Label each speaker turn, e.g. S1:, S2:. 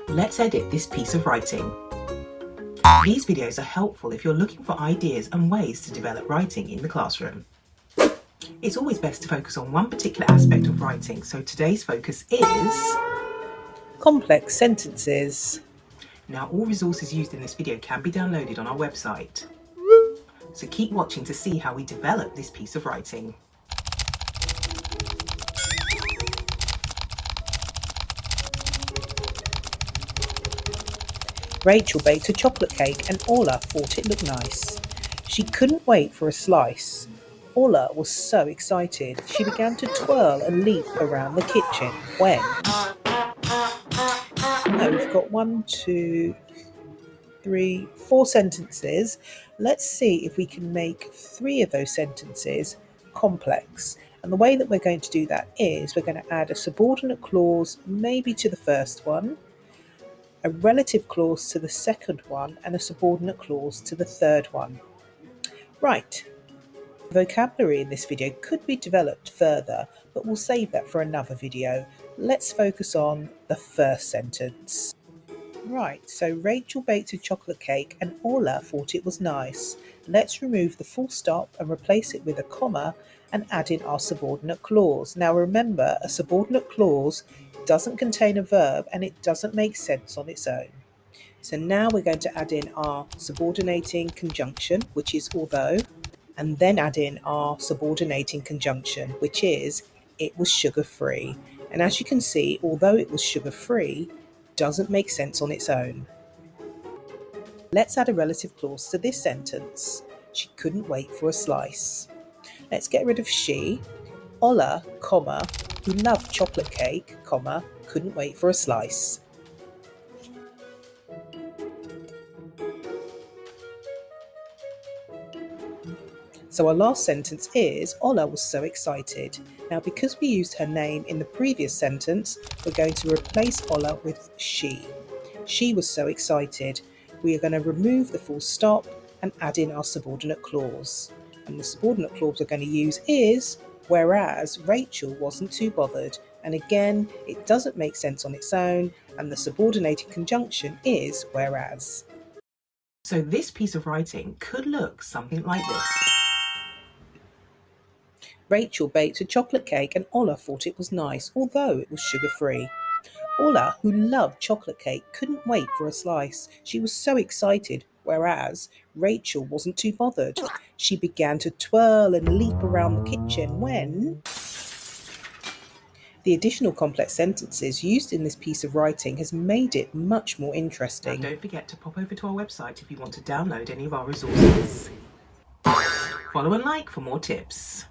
S1: Let's edit this piece of writing. These videos are helpful if you're looking for ideas and ways to develop writing in the classroom. It's always best to focus on one particular aspect of writing, so today's focus is
S2: complex sentences.
S1: Now, all resources used in this video can be downloaded on our website. So keep watching to see how we develop this piece of writing.
S2: Rachel baked a chocolate cake and Orla thought it looked nice. She couldn't wait for a slice. Orla was so excited. She began to twirl and leap around the kitchen when... Now we've got 4 sentences. Let's see if we can make 3 of those sentences complex. And the way that we're going to do that is we're going to add a subordinate clause maybe to the first one, a relative clause to the second one, and a subordinate clause to the third one. Right. Vocabulary in this video could be developed further, but we'll save that for another video. Let's focus on the first sentence. Right, so Rachel baked a chocolate cake and Orla thought it was nice. Let's remove the full stop and replace it with a comma and add in our subordinate clause. Now remember, a subordinate clause doesn't contain a verb and it doesn't make sense on its own. So now we're going to add in our subordinating conjunction, which is although, and then add in our subordinating conjunction, which is it was sugar-free. And as you can see, although it was sugar-free, doesn't make sense on its own. Let's add a relative clause to this sentence. She couldn't wait for a slice. Let's get rid of she. Ola, comma, who loved chocolate cake, comma, couldn't wait for a slice. So our last sentence is, Ola was so excited. Now because we used her name in the previous sentence, we're going to replace Ola with she. She was so excited. We are going to remove the full stop and add in our subordinate clause. And the subordinate clause we're going to use is, whereas Rachel wasn't too bothered. And again, it doesn't make sense on its own, and the subordinating conjunction is whereas.
S1: So this piece of writing could look something like this.
S2: Rachel baked a chocolate cake and Ola thought it was nice, although it was sugar-free. Ola, who loved chocolate cake, couldn't wait for a slice. She was so excited, whereas Rachel wasn't too bothered. She began to twirl and leap around the kitchen when... The additional complex sentences used in this piece of writing has made it much more interesting.
S1: Now don't forget to pop over to our website if you want to download any of our resources. Follow and like for more tips.